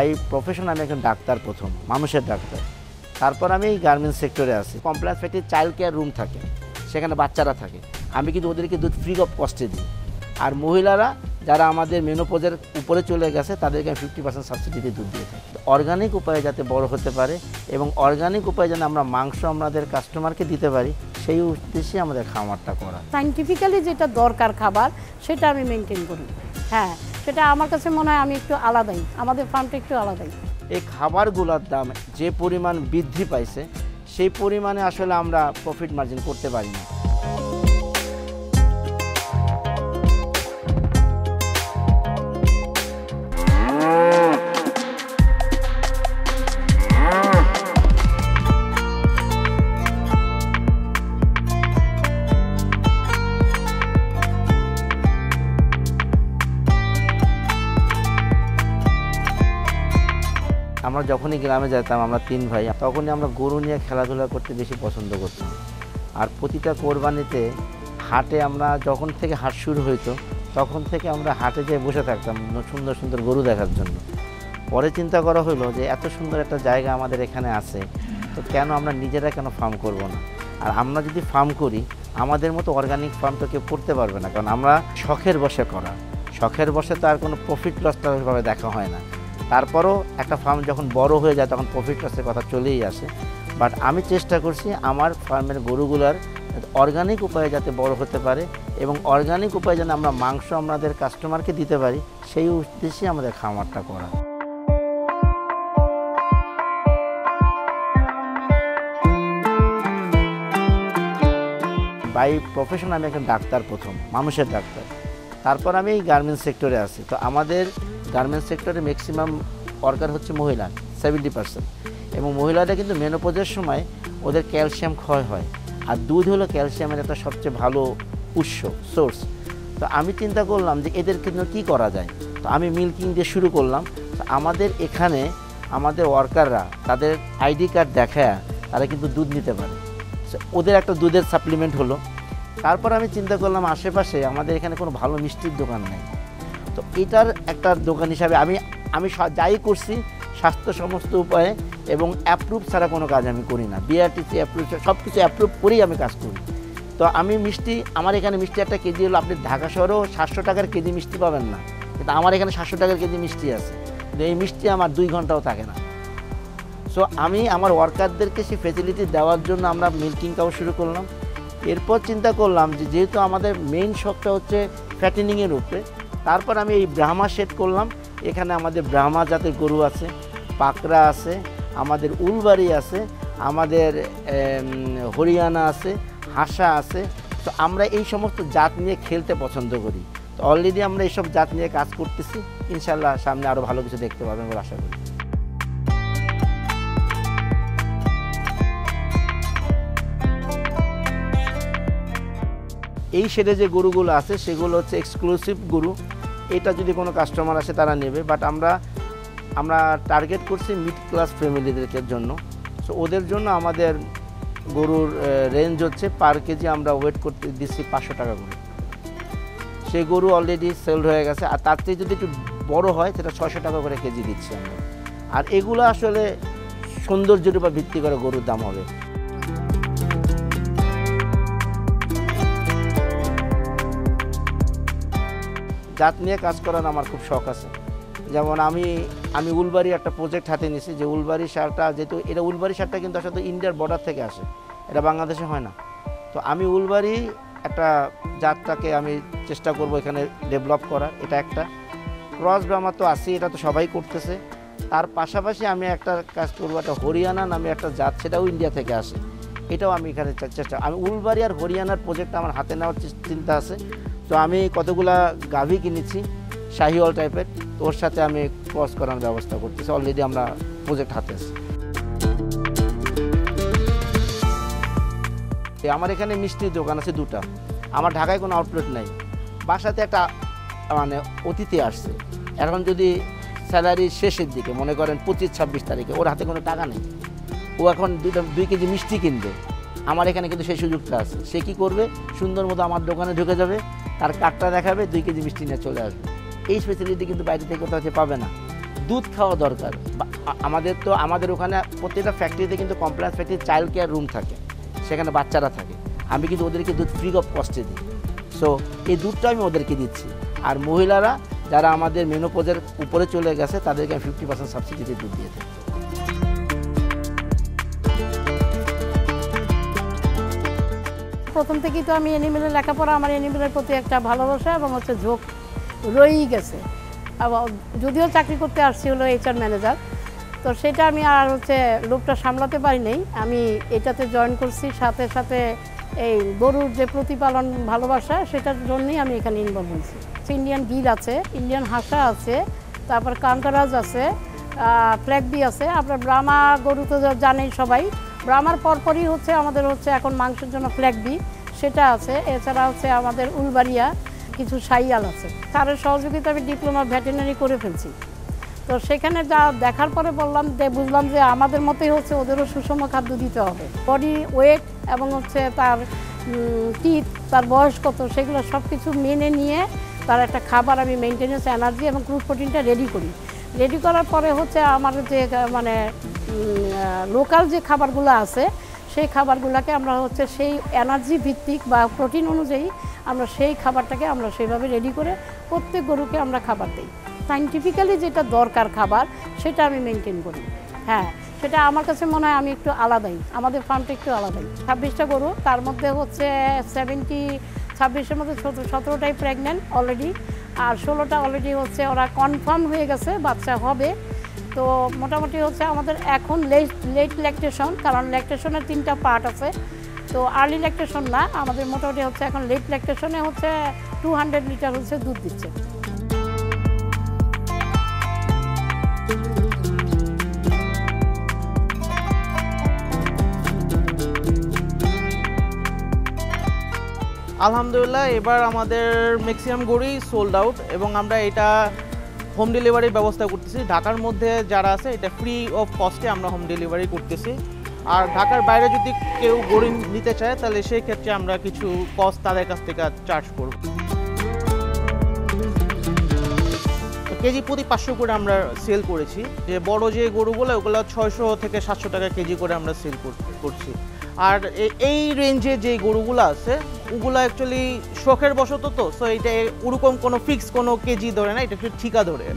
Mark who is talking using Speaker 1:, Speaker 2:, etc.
Speaker 1: By profession আমি একজন doctor, প্রথম মানুষের ডাক্তার। তারপর আমি এই গার্মেন্টস সেক্টরে আছি। Complex factory child care room থাকে, সেখানে বাচ্চারা থাকে। আমি কিন্তু ওদেরকে দুধ ফ্রি অফ কস্টে দিই। আর মহিলারা যারা আমাদের মেনোপজের উপরে চলে গেছে তাদেরকে আমি 50% সাবসিডিতে দুধ দিয়ে থাকি। অর্গানিক উপায়ে যাতে বড় হতে পারে এবং অর্গানিক উপায়ে যেন আমরা মাংস আমাদের কাস্টমারকে দিতে পারি, সেই উদ্দেশ্যে আমাদের খামারটা করা।
Speaker 2: সাইন্টিফিক্যালি যেটা দরকার খাবার, সেটা আমি মেনটেন করি। হ্যাঁ, সেটা আমার কাছে মনে হয় আমি একটু আলাদাই, আমাদের ফার্মটা একটু আলাদাই।
Speaker 1: এই খাবারগুলোর দাম যে পরিমাণ বৃদ্ধি পাইছে, সেই পরিমাণে আসলে আমরা প্রফিট মার্জিন করতে পারি না। আমরা যখনই গ্রামে যেতাম, আমরা 3 ভাই, তখনই আমরা গরু নিয়ে খেলাধুলা করতে বেশি পছন্দ করতাম। আর প্রতিটা কোরবানিতে হাটে আমরা যখন থেকে হাট শুরু হইতো, তখন থেকে আমরা হাটে যেয়ে বসে থাকতাম সুন্দর সুন্দর গরু দেখার জন্য। পরে চিন্তা করা হলো যে এত সুন্দর একটা জায়গা আমাদের এখানে আছে, তো কেন আমরা নিজেরা কেন ফার্ম করব না? আর আমরা যদি ফার্ম করি, আমাদের মতো অর্গানিক ফার্ম তো কেউ করতে পারবে না, কারণ আমরা শখের বশে করা। শখের বশে তো আর কোনো প্রফিট লসটা ওইভাবে দেখা হয় না। তারপরও একটা ফার্ম যখন বড় হয়ে যায় তখন প্রফিট লসের কথা চলেই আসে। বাট আমি চেষ্টা করছি আমার ফার্মের গরুগুলার অর্গানিক উপায়ে যাতে বড় হতে পারে এবং অর্গানিক উপায়ে যেন আমরা মাংস আমাদের কাস্টমারকে দিতে পারি, সেই উদ্দেশ্যে আমাদের খামারটা করা। বাই প্রফেশন আমি একজন ডাক্তার, প্রথম মানুষের ডাক্তার। তারপর আমি এই গার্মেন্টস সেক্টরে আছি। তো আমাদের গার্মেন্টস সেক্টরে ম্যাক্সিমাম ওয়ার্কার হচ্ছে মহিলা, 70%। এবং মহিলারা কিন্তু মেনোপজের সময় ওদের ক্যালসিয়াম ক্ষয় হয়, আর দুধ হলো ক্যালসিয়ামের একটা সবচেয়ে ভালো উৎস, সোর্স। তো আমি চিন্তা করলাম যে এদের কিন্তু কী করা যায়। তো আমি মিল্কিং দিয়ে শুরু করলাম। তো আমাদের এখানে আমাদের ওয়ার্কাররা তাদের আইডি কার্ড দেখায় তারা কিন্তু দুধ নিতে পারে, ওদের একটা দুধের সাপ্লিমেন্ট হলো। তারপর আমি চিন্তা করলাম আশেপাশে আমাদের এখানে কোনো ভালো মিষ্টির দোকান নেই। তো এটার একটা দোকান হিসাবে আমি যাই করছি স্বাস্থ্য সমস্ত উপায়ে এবং অ্যাপ্রুভ ছাড়া কোনো কাজ আমি করি না। বিআরটিসি অ্যাপ্রুভ, সব কিছু অ্যাপ্রুভ করেই আমি কাজ করি। তো আমি মিষ্টি, আমার এখানে মিষ্টি একটা কেজি হলো, আপনি ঢাকা শহরেও 700 টাকার কেজি মিষ্টি পাবেন না, কিন্তু আমার এখানে 700 টাকার কেজি মিষ্টি আছে। কিন্তু এই মিষ্টি আমার 2 ঘন্টাও থাকে না। সো আমি আমার ওয়ার্কারদেরকে সেই ফেসিলিটি দেওয়ার জন্য আমরা মিল্কিং কাউ শুরু করলাম। এরপর চিন্তা করলাম যে যেহেতু আমাদের মেইন শখটা হচ্ছে ফ্যাটেনিংয়ের উপরে, তারপর আমি এই ব্রাহ্মা শেড করলাম। এখানে আমাদের ব্রাহ্মা জাতের গরু আছে, পাকড়া আছে, আমাদের উলবাড়ি আছে, আমাদের হরিয়ানা আছে, হাসা আছে। তো আমরা এই সমস্ত জাত নিয়ে খেলতে পছন্দ করি। তো অলরেডি আমরা এইসব জাত নিয়ে কাজ করতেছি। ইনশাল্লাহ সামনে আরও ভালো কিছু দেখতে পাবেন বলে আশা করি। এই শেডে যে গরুগুলো আছে সেগুলো হচ্ছে এক্সক্লুসিভ গরু। এটা যদি কোনো কাস্টমার আসে তারা নেবে, বাট আমরা টার্গেট করছি মিড ক্লাস ফ্যামিলিদেরকে জন্য। সো ওদের জন্য আমাদের গরুর রেঞ্জ হচ্ছে পার কেজি আমরা ওয়েট করতে দিচ্ছি 500 টাকা করে। সেই গরু অলরেডি সেল হয়ে গেছে। আর তার চেয়ে যদি একটু বড় হয় সেটা 600 টাকা করে কেজি দিচ্ছি আমরা। আর এগুলো আসলে সৌন্দর্যের উপর ভিত্তি করে গরুর দাম হবে। জাত নিয়ে কাজ করার আমার খুব শখ আছে। যেমন আমি উলবাড়ি একটা প্রজেক্ট হাতে নিয়েছি, যে উলবাড়ি সারটা, যেহেতু এটা উলবাড়ি সারটা কিন্তু আসলে ইন্ডিয়ার বর্ডার থেকে আসে, এটা বাংলাদেশে হয় না। তো আমি উলবাড়ি একটা জাতটাকে আমি চেষ্টা করব এখানে ডেভেলপ করার। এটা একটা ক্রস ব্রাহ্মা তো আছেই, এটা তো সবাই করতেছে। তার পাশাপাশি আমি একটা কাজ করবো, একটা হরিয়ানা নামে একটা জাত, সেটাও ইন্ডিয়া থেকে আসে, এটাও আমি এখানে আমি উলবাড়ি আর হরিয়ানার প্রজেক্টটা আমার হাতে নেওয়ার চিন্তা আছে। তো আমি কতগুলা গাভী কিনেছি শাহিওয়াল টাইপের, তো ওর সাথে আমি ক্রস করানোর ব্যবস্থা করতেছি। অলরেডি আমরা প্রজেক্ট হাতে আছে। আমার এখানে মিষ্টির দোকান আছে 2টা। আমার ঢাকায় কোনো আউটলেট নাই। বাসাতে একটা মানে অতিথি আসছে, এখন যদি স্যালারির শেষের দিকে মনে করেন 25-26 তারিখে, ওর হাতে কোনো টাকা নেই, ও এখন 2 কেজি মিষ্টি কিনবে, আমার এখানে কিন্তু সেই সুযোগটা আছে। সে কী করবে, সুন্দর মতো আমার দোকানে ঢুকে যাবে, তার কার্ডটা দেখাবে, 2 কেজি মিষ্টি নিয়ে চলে আসবে। এই ফেসিলিটি কিন্তু বাইরে থেকে কোথাও পাবে না। দুধ খাওয়া দরকার। আমাদের ওখানে প্রত্যেকটা ফ্যাক্টরিতে কিন্তু compliance factory child care room থাকে, সেখানে বাচ্চারা থাকে। আমি কিন্তু ওদেরকে দুধ ফ্রি অফ কস্টে দিই। সো এই দুধটা আমি ওদেরকে দিচ্ছি। আর মহিলারা যারা আমাদের মেনোপজের উপরে চলে গেছে তাদেরকে আমি 50% সাবসিডিতে দুধ দিয়ে দিই।
Speaker 2: প্রথম থেকেই তো আমি অ্যানিমেলের লেখাপড়া, আমার অ্যানিমেলের প্রতি একটা ভালোবাসা এবং হচ্ছে ঝোঁক রয়েই গেছে। আবার যদিও চাকরি করতে আসছি হলো HR ম্যানেজার, তো সেটা আমি আর হচ্ছে লোকটা সামলাতে পারি নাই, আমি এটাতে জয়েন করছি। সাথে সাথে এই গরুর যে প্রতিপালন ভালোবাসা, সেটার জন্যই আমি এখানে ইনভলভ হয়েছি। ইন্ডিয়ান গির আছে, ইন্ডিয়ান হাসা আছে, তারপর কাঙ্কারাজ আছে, ফ্ল্যাগবি আছে। আপনার ব্রাহ্মা গরু তো জানেই সবাই, ব্রাহ্মার পরপরই হচ্ছে আমাদের হচ্ছে এখন মাংসের জন্য ফ্ল্যাগবি, সেটা আছে। এছাড়া হচ্ছে আমাদের উলবাড়িয়া কিছু সাইয়াল আছে। তার সহযোগিতা আমি ডিপ্লোমা ভেটেরিনারি করে ফেলছি। তো সেখানে যা দেখার পরে বুঝলাম যে আমাদের মতোই হচ্ছে ওদেরও সুষম খাদ্য দিতে হবে। বডি ওয়েট এবং হচ্ছে তার টিথ, তার বয়স কত, সেগুলো সব কিছু মেনে নিয়ে তার একটা খাবার আমি মেনটেনেন্স, এনার্জি এবং ক্রুড প্রোটিনটা রেডি করি। রেডি করার পরে হচ্ছে আমার যে মানে লোকাল যে খাবারগুলো আছে, সেই খাবারগুলোকে আমরা হচ্ছে সেই এনার্জি ভিত্তিক বা প্রোটিন অনুযায়ী আমরা সেই খাবারটাকে আমরা সেইভাবে রেডি করে প্রত্যেক গরুকে আমরা খাবার দিই। সাইন্টিফিক্যালি যেটা দরকার খাবার, সেটা আমি মেনটেন করি। হ্যাঁ, সেটা আমার কাছে মনে হয় আমি একটু আলাদাই, আমাদের ফার্মটা একটু আলাদাই। 26টা গরু, তার মধ্যে হচ্ছে 26-এর মধ্যে 17টাই প্রেগনেন্ট অলরেডি, আর 16টা অলরেডি হচ্ছে ওরা কনফার্ম হয়ে গেছে বাচ্চা হবে। তো মোটামুটি হচ্ছে আমাদের এখন লেট ল্যাকটেশন, কারণ ল্যাকটেশনের 3টা পার্ট আছে। তো আর্লি ল্যাকটেশন না, আমাদের মোটামুটি হচ্ছে এখন লেট ল্যাকটেশনে হচ্ছে 200 লিটার হচ্ছে দুধ দিচ্ছে।
Speaker 3: আলহামদুলিল্লাহ, এবার আমাদের ম্যাক্সিমাম গরুই সোল্ড আউট এবং আমরা এটা হোম ডেলিভারির ব্যবস্থা করতেছি। ঢাকার মধ্যে যারা আছে এটা ফ্রি অফ কস্টে আমরা হোম ডেলিভারি করতেছি। আর ঢাকার বাইরে যদি কেউ গরু নিতে চায় তাহলে সেই ক্ষেত্রে আমরা কিছু কস্ট তাদের কাছ থেকে চার্জ করব। কেজি প্রতি 500 করে আমরা সেল করেছি। যে বড় যে গরুগুলো ওগুলো 600 থেকে 700 টাকা কেজি করে আমরা সেল করছি। আর এই রেঞ্জে যে গরুগুলো আছে ওগুলো অ্যাকচুয়ালি শখের বশত, তো সো এটা ওরকম কোনো ফিক্স কোনো কেজি ধরে না, এটা একটু ঠিকা ধরে।